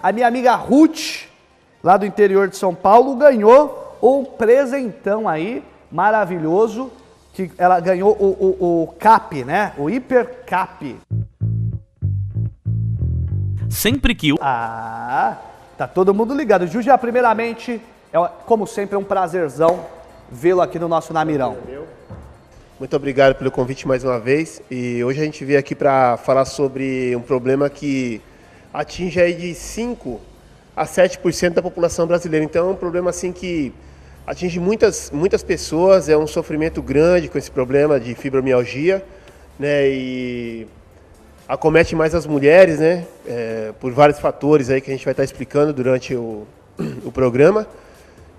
A minha amiga Ruth, lá do interior de São Paulo, ganhou um presentão aí, maravilhoso, que ela ganhou o CAP, né? O Hiper CAP. Sempre que o... Ah, tá todo mundo ligado. Júlia, primeiramente, como sempre, é um prazerzão vê-lo aqui no nosso Namirão. Muito obrigado pelo convite mais uma vez. E hoje a gente veio aqui para falar sobre um problema que atinge aí de 5 a 7% da população brasileira. Então é um problema assim que atinge muitas pessoas, é um sofrimento grande com esse problema de fibromialgia, né? E acomete mais as mulheres, né? Por vários fatores aí que a gente vai estar explicando durante o programa.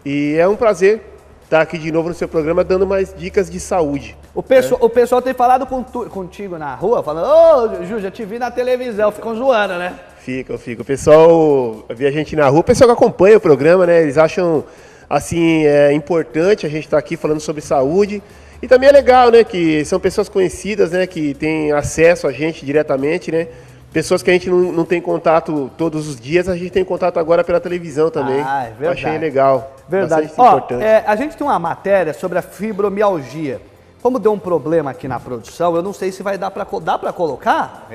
E é um prazer estar aqui de novo no seu programa dando mais dicas de saúde. O pessoal tem falado contigo na rua, falando, ô, Ju, já te vi na televisão, ficam zoando, né? Fica. O pessoal vê a gente na rua, o pessoal que acompanha o programa, né? Eles acham, assim, importante a gente estar aqui falando sobre saúde. E também é legal, né? Que são pessoas conhecidas, né? Que têm acesso a gente diretamente, né? Pessoas que a gente não tem contato todos os dias, a gente tem contato agora pela televisão também. Ah, é verdade. Eu achei legal. Verdade. Importante. A gente tem uma matéria sobre a fibromialgia. Como deu um problema aqui na produção, eu não sei se vai dar para colocar.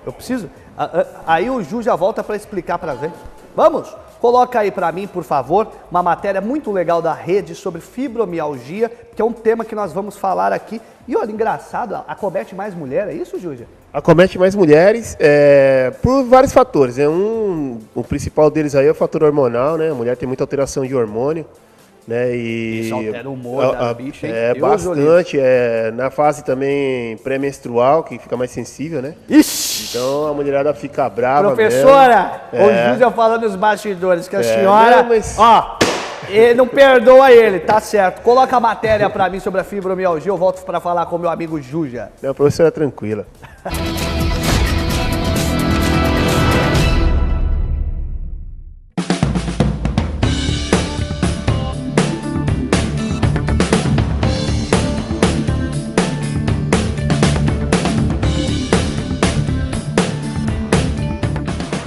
Eu preciso. Aí o Ju já volta para explicar para a gente. Vamos? Coloca aí para mim, por favor, uma matéria muito legal da rede sobre fibromialgia, que é um tema que nós vamos falar aqui. E olha, engraçado, acomete mais mulher, é isso, Júlia? Acomete mais mulheres por vários fatores, né? O principal deles aí é o fator hormonal, né? A mulher tem muita alteração de hormônio, né? Isso altera o humor da bicha, hein? Bastante, na fase também pré-menstrual, que fica mais sensível, né? Ixi! Então a mulherada fica brava. Professora, o Júlia falando nos bastidores que a senhora, não, mas... ele não perdoa ele, tá certo. Coloca a matéria pra mim sobre a fibromialgia, eu volto pra falar com o meu amigo Júlia. Não, professora, tranquila.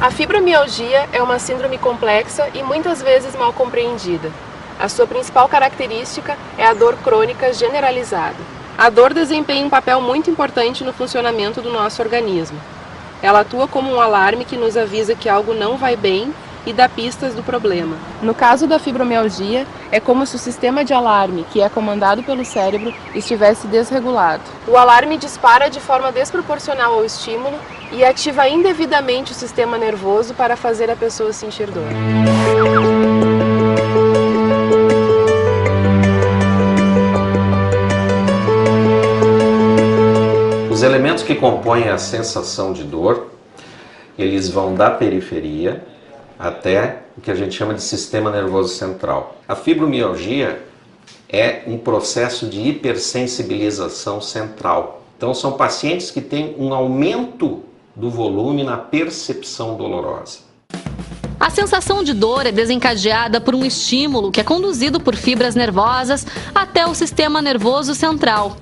A fibromialgia é uma síndrome complexa e muitas vezes mal compreendida. A sua principal característica é a dor crônica generalizada. A dor desempenha um papel muito importante no funcionamento do nosso organismo. Ela atua como um alarme que nos avisa que algo não vai bem e dá pistas do problema. No caso da fibromialgia, é como se o sistema de alarme, que é comandado pelo cérebro, estivesse desregulado. O alarme dispara de forma desproporcional ao estímulo e ativa indevidamente o sistema nervoso para fazer a pessoa sentir dor. Os elementos que compõem a sensação de dor, eles vão da periferia até o que a gente chama de sistema nervoso central. A fibromialgia é um processo de hipersensibilização central. Então são pacientes que têm um aumento do volume na percepção dolorosa. A sensação de dor é desencadeada por um estímulo que é conduzido por fibras nervosas até o sistema nervoso central.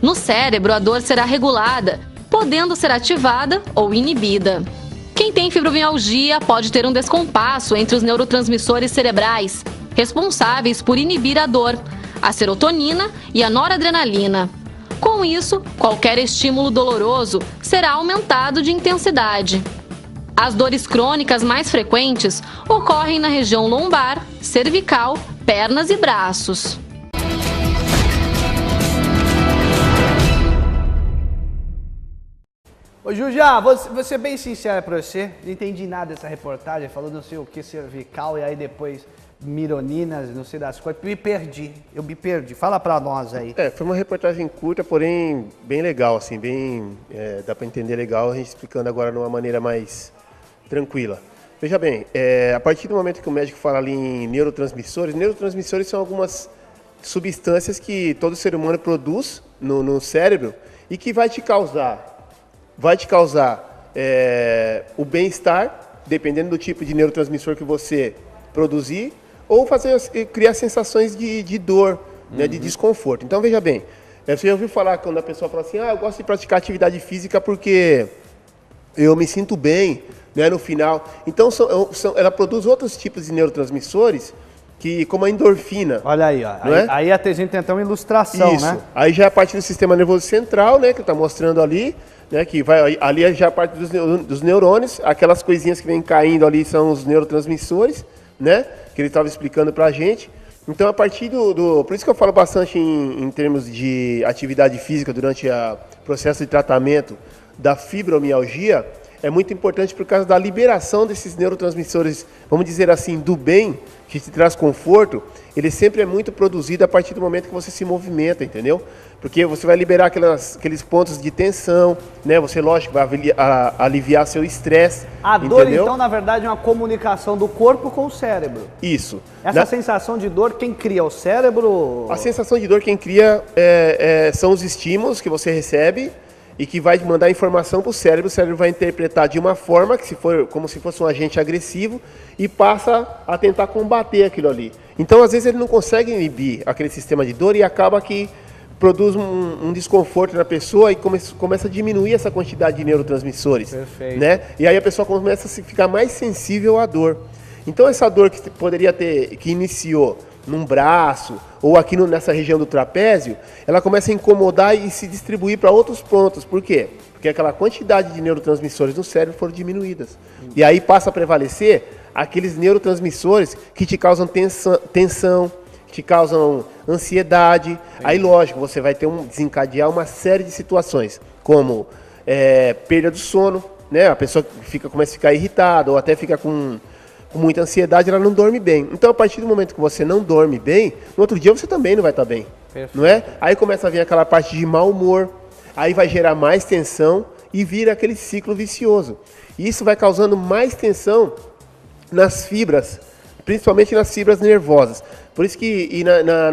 No cérebro, a dor será regulada, podendo ser ativada ou inibida. Quem tem fibromialgia pode ter um descompasso entre os neurotransmissores cerebrais, responsáveis por inibir a dor, a serotonina e a noradrenalina. Com isso, qualquer estímulo doloroso será aumentado de intensidade. As dores crônicas mais frequentes ocorrem na região lombar, cervical, pernas e braços. Ô Júlia, vou ser bem sincera pra você, não entendi nada dessa reportagem, falou não sei o que cervical e aí depois mironinas, não sei das coisas, eu me perdi, fala pra nós aí. Foi uma reportagem curta, porém bem legal, assim, dá pra entender legal, a gente explicando agora de uma maneira mais tranquila. Veja bem, a partir do momento que o médico fala ali em neurotransmissores são algumas substâncias que todo ser humano produz no cérebro e que vai te causar o bem-estar, dependendo do tipo de neurotransmissor que você produzir, ou criar sensações de dor, né, de desconforto. Então, veja bem, você já ouviu falar quando a pessoa fala assim, eu gosto de praticar atividade física porque eu me sinto bem, né, no final. Então, ela produz outros tipos de neurotransmissores, como a endorfina. Olha aí, ó. Aí a gente tem até uma ilustração, isso, né? Aí já é a parte do sistema nervoso central, né, que está mostrando ali, né, que vai ali já é a parte dos neurônios, aquelas coisinhas que vêm caindo ali são os neurotransmissores, né, que ele estava explicando para a gente. Então, a partir por isso que eu falo bastante em termos de atividade física durante o processo de tratamento da fibromialgia, é muito importante por causa da liberação desses neurotransmissores, vamos dizer assim, do bem, que te traz conforto. Ele sempre é muito produzido a partir do momento que você se movimenta, entendeu? Porque você vai liberar aqueles pontos de tensão, né? Você, lógico, vai aliviar seu estresse. A dor, entendeu? então, na verdade, é uma comunicação do corpo com o cérebro. Isso. Essa sensação de dor, quem cria? O cérebro? A sensação de dor, quem cria são os estímulos que você recebe e que vai mandar informação para o cérebro vai interpretar de uma forma, como se fosse um agente agressivo, e passa a tentar combater aquilo ali. Então, às vezes, ele não consegue inibir aquele sistema de dor e acaba que produz um desconforto na pessoa e começa a diminuir essa quantidade de neurotransmissores. Perfeito. Né? E aí a pessoa começa a ficar mais sensível à dor. Então, essa dor que poderia que iniciou num braço ou aqui nessa região do trapézio, ela começa a incomodar e se distribuir para outros pontos. Por quê? Porque aquela quantidade de neurotransmissores no cérebro foram diminuídas. E aí passa a prevalecer aqueles neurotransmissores que te causam tensão, que te causam ansiedade. Aí, lógico, você vai desencadear uma série de situações, como perda do sono, né? A pessoa começa a ficar irritada ou até fica com muita ansiedade, ela não dorme bem. Então, a partir do momento que você não dorme bem, no outro dia você também não vai estar bem. Perfeito. Não é? Aí começa a vir aquela parte de mau humor, aí vai gerar mais tensão e vira aquele ciclo vicioso. E isso vai causando mais tensão nas fibras, principalmente nas fibras nervosas. Por isso que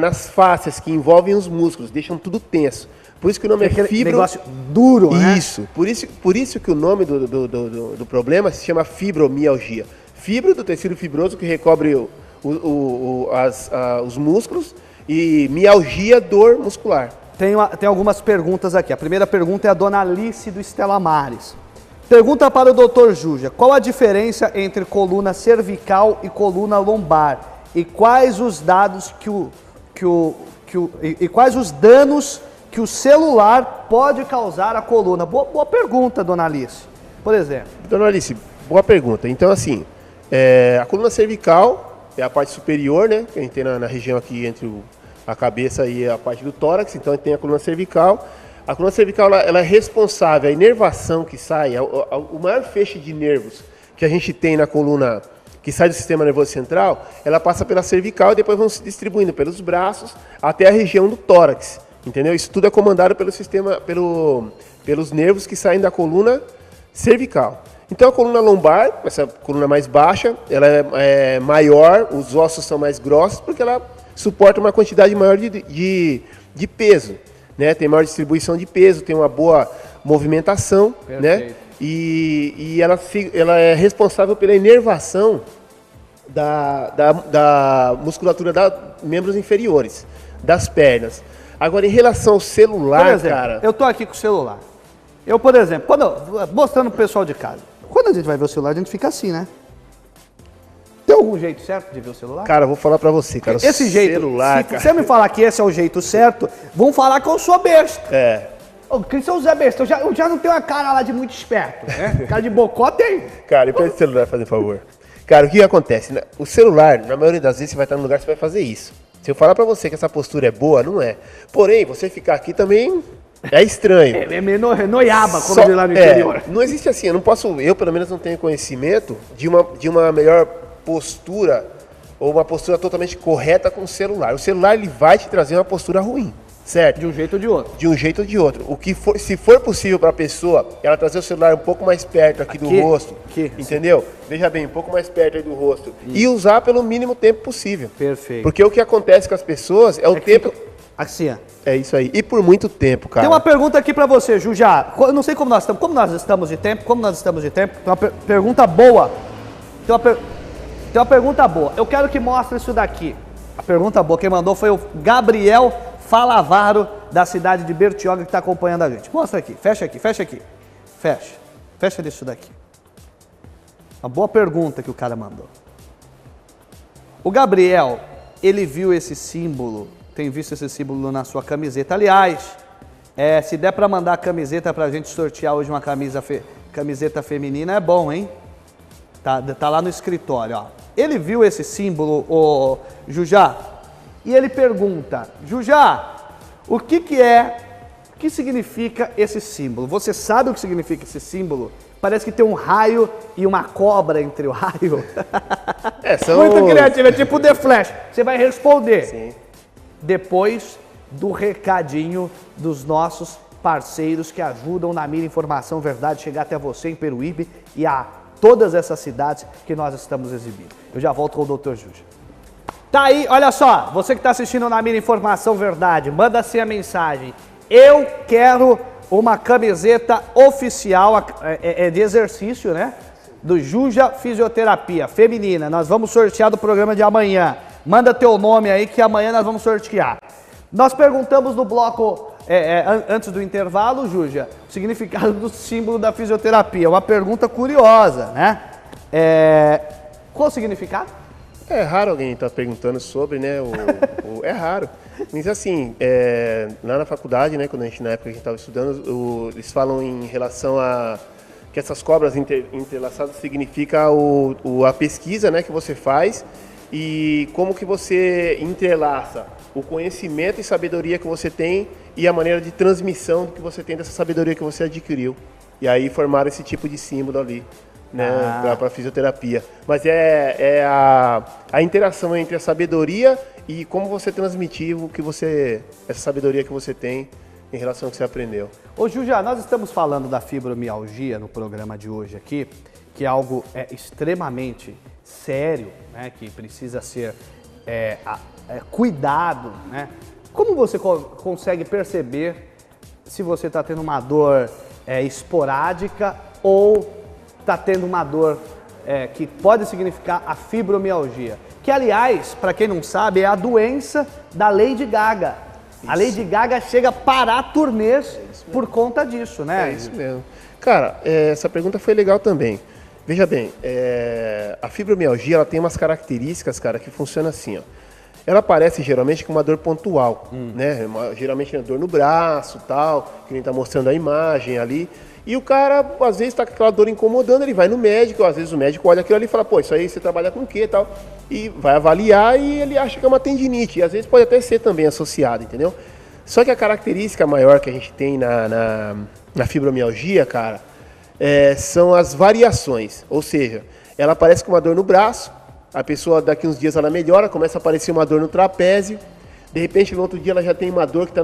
nas fáscias que envolvem os músculos, deixam tudo tenso. Por isso que o nome é fibro... negócio duro, né? Isso. Por isso que o nome do problema se chama fibromialgia. Fibra do tecido fibroso que recobre os músculos e mialgia, dor muscular. Tem algumas perguntas aqui. A primeira pergunta é a dona Alice do Estela Mares. Pergunta para o Dr. Júgia: qual a diferença entre coluna cervical e coluna lombar? E quais os dados quais os danos que o celular pode causar à coluna? Boa pergunta, dona Alice. Por exemplo. Dona Alice, boa pergunta. Então, assim, a coluna cervical é a parte superior, né? Que a gente tem na região aqui entre a cabeça e a parte do tórax. Então, a gente tem a coluna cervical. A coluna cervical ela é responsável, a inervação que sai, o maior feixe de nervos que a gente tem na coluna, que sai do sistema nervoso central, ela passa pela cervical e depois vão se distribuindo pelos braços até a região do tórax, entendeu? Isso tudo é comandado pelos nervos que saem da coluna cervical. Então a coluna lombar, essa coluna mais baixa, ela é maior, os ossos são mais grossos, porque ela suporta uma quantidade maior de peso. Né, tem maior distribuição de peso, tem uma boa movimentação, né? E ela é responsável pela inervação da musculatura dos membros inferiores, das pernas. Agora, em relação ao celular, por exemplo, cara... eu tô aqui com o celular. Eu, por exemplo, mostrando pro pessoal de casa, quando a gente vai ver o celular, a gente fica assim, né? Tem algum jeito certo de ver o celular? Cara, eu vou falar pra você, cara. Esse jeito, celular, se você me falar que esse é o jeito certo, vão falar que eu sou besta. Ô, quem sou o Zé Besta? Eu já não tenho uma cara lá de muito esperto, né? Cara de bocó tem. Cara, e pra esse celular, fazer favor. Cara, o que acontece? O celular, na maioria das vezes, você vai estar num lugar que você vai fazer isso. Se eu falar pra você que essa postura é boa, não é. Porém, você ficar aqui também é estranho. É meio noiaba, como diz lá no interior. Não existe assim, eu pelo menos não tenho conhecimento de uma melhor postura ou uma postura totalmente correta com o celular. O celular ele vai te trazer uma postura ruim, certo? De um jeito ou de outro. De um jeito ou de outro. Se for possível para a pessoa, ela trazer o celular um pouco mais perto aqui do rosto, entendeu? Veja bem, um pouco mais perto aí do rosto. E usar pelo mínimo tempo possível. Perfeito. Porque o que acontece com as pessoas é o tempo... Assim, ó. É isso aí. E por muito tempo, cara. Tem uma pergunta aqui pra você, Júlia. Eu não sei como nós estamos de tempo. Tem uma pergunta boa. Tem uma pergunta boa. Eu quero que mostre isso daqui. A pergunta boa, quem mandou foi o Gabriel Falavaro, da cidade de Bertioga, que está acompanhando a gente. Mostra aqui, fecha aqui. Fecha disso daqui. Uma boa pergunta que o cara mandou. O Gabriel, ele viu esse símbolo, tem visto esse símbolo na sua camiseta. Aliás, se der para mandar a camiseta pra gente sortear hoje uma camiseta feminina, é bom, hein? Tá lá no escritório, ó. Ele viu esse símbolo, o Jujá, e ele pergunta, Jujá, o que significa esse símbolo? Você sabe o que significa esse símbolo? Parece que tem um raio e uma cobra entre o raio. Muito criativo, é tipo The Flash. Você vai responder. Sim. Depois do recadinho dos nossos parceiros que ajudam na Mira Informação Verdade chegar até você em Peruíbe e a todas essas cidades que nós estamos exibindo. Eu já volto com o Dr. Juja. Tá aí, olha só, você que está assistindo na Mira Informação Verdade, manda assim a mensagem. Eu quero uma camiseta oficial de exercício, né? Do Juja Fisioterapia Feminina. Nós vamos sortear do programa de amanhã. Manda teu nome aí que amanhã nós vamos sortear. Nós perguntamos no bloco, antes do intervalo, Juja, o significado do símbolo da fisioterapia. Uma pergunta curiosa, né? Qual o significado? É raro alguém estar perguntando sobre, né? É raro. Mas assim, lá na faculdade, né, na época que a gente estava estudando, eles falam em relação a que essas cobras entrelaçadas significa a pesquisa, né, que você faz e como que você entrelaça o conhecimento e sabedoria que você tem e a maneira de transmissão que você tem dessa sabedoria que você adquiriu. E aí formaram esse tipo de símbolo ali, né, para fisioterapia. Mas é a interação entre a sabedoria e como você transmitir essa sabedoria que você tem em relação ao que você aprendeu. Ô Juja, nós estamos falando da fibromialgia no programa de hoje aqui, que é algo extremamente sério, né, que precisa ser cuidado, né? Como você consegue perceber se você está tendo uma dor esporádica ou está tendo uma dor que pode significar a fibromialgia? Que, aliás, para quem não sabe, é a doença da Lady Gaga. Isso. A Lady Gaga chega a parar turnês por conta disso, né? É isso mesmo. Cara, essa pergunta foi legal também. Veja bem, a fibromialgia ela tem umas características, cara, que funcionam assim, ó. Ela aparece geralmente com uma dor pontual, né? Geralmente é dor no braço, tal, que nem tá mostrando a imagem ali. E o cara, às vezes, tá com aquela dor incomodando, ele vai no médico, às vezes o médico olha aquilo ali e fala, pô, isso aí você trabalha com o quê e tal? E vai avaliar e ele acha que é uma tendinite. E às vezes pode até ser também associado, entendeu? Só que a característica maior que a gente tem na fibromialgia, cara, são as variações. Ou seja, ela aparece com uma dor no braço, a pessoa daqui uns dias ela melhora, começa a aparecer uma dor no trapézio, de repente no outro dia ela já tem uma dor que está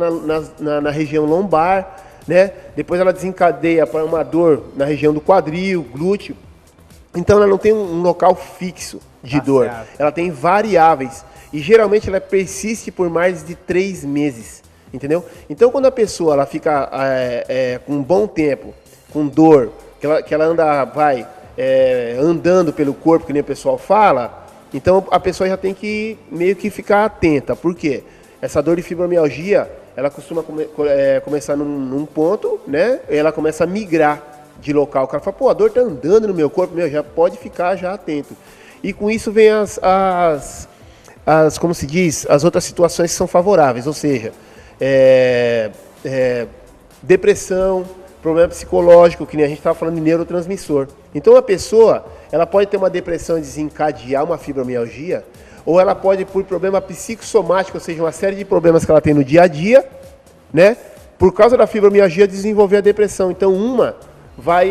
na região lombar, né? Depois ela desencadeia para uma dor na região do quadril, glúteo. Então ela não tem um local fixo de dor, ela tem variáveis e geralmente ela persiste por mais de 3 meses, entendeu? Então quando a pessoa ela fica com um bom tempo, com dor, que ela anda, andando pelo corpo, que nem o pessoal fala, então a pessoa já tem que meio que ficar atenta. Por quê? Essa dor de fibromialgia, ela costuma começar num ponto, né? E ela começa a migrar de local. O cara fala, pô, a dor tá andando no meu corpo, já pode ficar já atento. E com isso vem como se diz, as outras situações que são favoráveis, ou seja, depressão, problema psicológico, que nem a gente estava falando de neurotransmissor. Então a pessoa, ela pode ter uma depressão e desencadear uma fibromialgia, ou ela pode, por problema psicossomático, ou seja, uma série de problemas que ela tem no dia a dia, né? Por causa da fibromialgia, desenvolver a depressão. Então, uma vai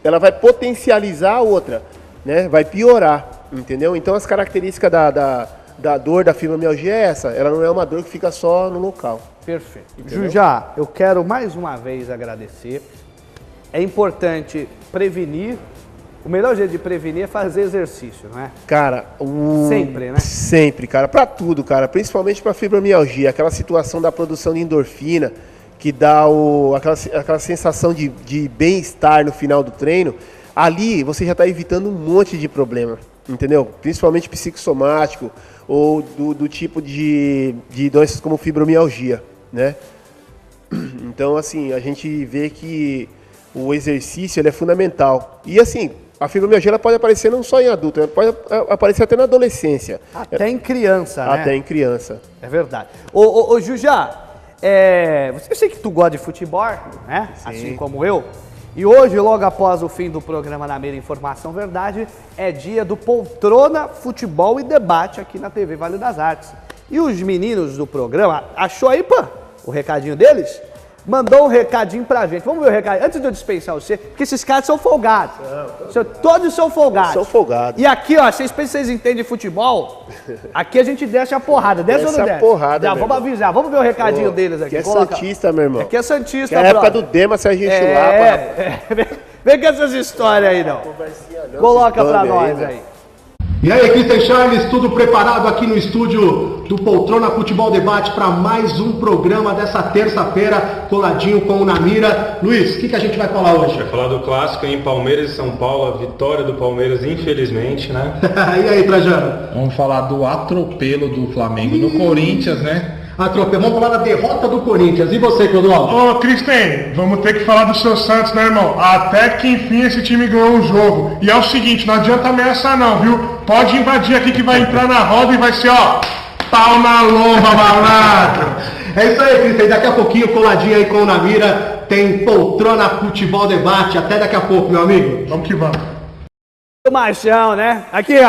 ela vai potencializar a outra, né? Vai piorar, entendeu? Então, as características da dor da fibromialgia é essa. Ela não é uma dor que fica só no local. Perfeito. Jujá, eu quero mais uma vez agradecer. É importante prevenir. O melhor jeito de prevenir é fazer exercício, não é? Cara, sempre, né? Sempre, cara. Pra tudo, cara. Principalmente pra fibromialgia. Aquela situação da produção de endorfina, que dá aquela sensação de bem-estar no final do treino. Ali, você já tá evitando um monte de problema, entendeu? Principalmente psicossomático ou do tipo de doenças como fibromialgia, né? Então, assim, a gente vê que o exercício ele é fundamental. E assim, a fibromialgia ela pode aparecer não só em adulto, ela pode aparecer até na adolescência. Até em criança, né? Até em criança. É verdade. Ô Jujá, eu sei que tu gosta de futebol, né? Sim. Assim como eu. E hoje, logo após o fim do programa Na Mira Informação Verdade, é dia do Poltrona Futebol e Debate aqui na TV Vale das Artes. E os meninos do programa, achou aí, pô, o recadinho deles? Mandou um recadinho pra gente. Vamos ver o recado. Antes de eu dispensar você, porque esses caras são folgados. Todos são folgados. São folgados. E aqui, ó, vocês entendem de futebol, aqui a gente desce a porrada. Desce ou não desce? Porrada, já, vamos avisar. Vamos ver o recadinho deles aqui. Que é santista, meu irmão. Aqui é santista, que é a época do Dema, se a gente Vem com essas histórias aí, não. Coloca pra nós aí. E aí, Christian Charles, tudo preparado aqui no estúdio do Poltrona Futebol Debate para mais um programa dessa terça-feira, coladinho com o Na Mira. Luiz, o que a gente vai falar hoje? Vai falar do clássico em Palmeiras e São Paulo, a vitória do Palmeiras, infelizmente, né? E aí, Trajano? Vamos falar do atropelo do Flamengo no Corinthians, né? Atropelo. Vamos falar da derrota do Corinthians. E você, Clodoaldo? Ô, Cristian, vamos ter que falar do seu Santos, né, irmão? Até que enfim esse time ganhou um jogo. E é o seguinte, não adianta ameaçar não, viu? Pode invadir aqui que vai entrar na roda e vai ser, ó, pau na lomba, malandro. É isso aí, Cristian. Daqui a pouquinho, coladinho aí com o Na Mira, tem Poltrona Futebol Debate. Até daqui a pouco, meu amigo. Vamos que vamos. O machão, né? Aqui, ó.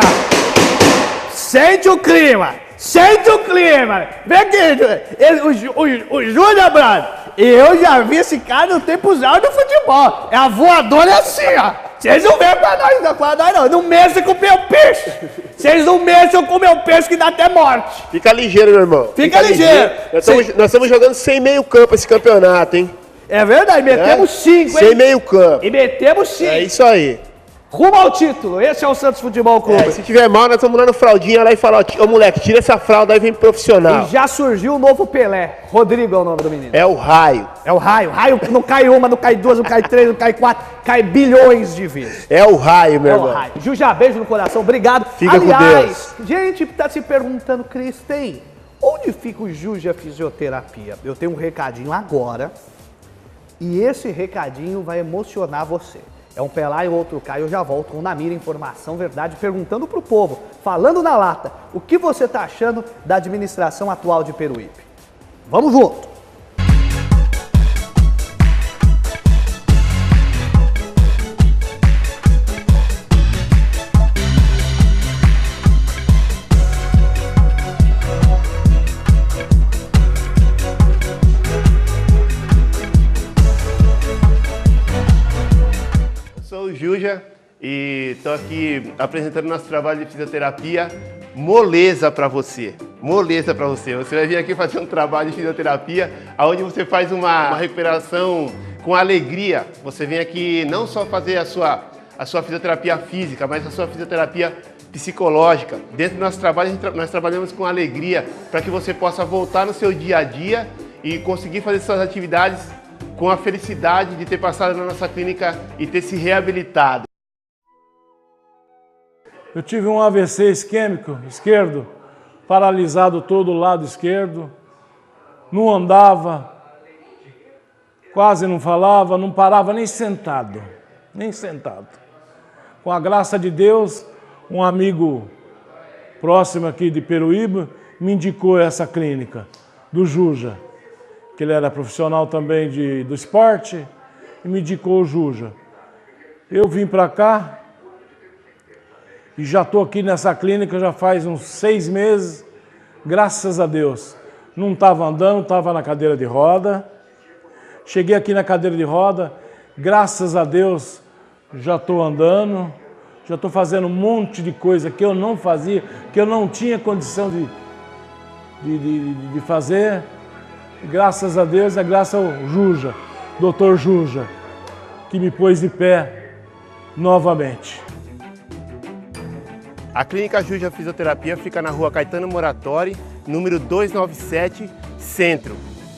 Sente o clima. Sente o clima! Vem aqui, o Júnior Brando, eu já vi esse cara no tempos altos do futebol. É a voadora assim, ó. Vocês não vêm pra nós, não. Não mexam com o meu peixe. Vocês não mexam com o meu peixe que dá até morte. Fica ligeiro, meu irmão. Fica ligeiro. Nós estamos jogando sem meio campo esse campeonato, hein? É verdade, metemos 5, hein? Sem meio campo. E metemos 5. É isso aí. Rumo ao título, esse é o Santos Futebol Clube. Se tiver mal, nós estamos lá no fraldinha lá e falar, ó, moleque, tira essa fralda aí, vem profissional. E já surgiu o novo Pelé. Rodrigo é o nome do menino. É o raio. É o raio. Raio não cai uma, não cai duas, não cai três, não cai quatro, cai bilhões de vezes. É o raio, meu irmão. É o raio. Jujá, beijo no coração, obrigado. Fica com Deus. Gente tá se perguntando, Cristian, onde fica o Jujá Fisioterapia? Eu tenho um recadinho agora e esse recadinho vai emocionar você. É um pé lá e o outro cai, eu já volto com o Na Mira Informação Verdade, perguntando pro povo, falando na lata, o que você tá achando da administração atual de Peruíbe? Vamos junto! Juja e estou aqui apresentando nosso trabalho de fisioterapia Moleza para você. Moleza para você. Você vai vir aqui fazer um trabalho de fisioterapia onde você faz uma recuperação com alegria. Você vem aqui não só fazer a sua fisioterapia física, mas a sua fisioterapia psicológica. Dentro do nosso trabalho, nós trabalhamos com alegria para que você possa voltar no seu dia a dia e conseguir fazer suas atividades com a felicidade de ter passado na nossa clínica e ter se reabilitado. Eu tive um AVC isquêmico esquerdo, paralisado todo o lado esquerdo, não andava, quase não falava, não parava nem sentado, nem sentado. Com a graça de Deus, um amigo próximo aqui de Peruíbe me indicou essa clínica, do Jujá, que ele era profissional também do esporte, e me indicou o Jujá. Eu vim para cá e já estou aqui nessa clínica já faz uns 6 meses, graças a Deus. Não estava andando, estava na cadeira de roda. Cheguei aqui na cadeira de roda, graças a Deus já estou andando, já estou fazendo um monte de coisa que eu não fazia, que eu não tinha condição de fazer. Graças a Deus, é graças ao Jujá, Dr. Jujá, que me pôs de pé novamente. A Clínica Jujá Fisioterapia fica na rua Caetano Moratori, número 297, Centro.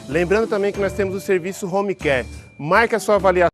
Lembrando também que nós temos o serviço Home Care. Marque a sua avaliação.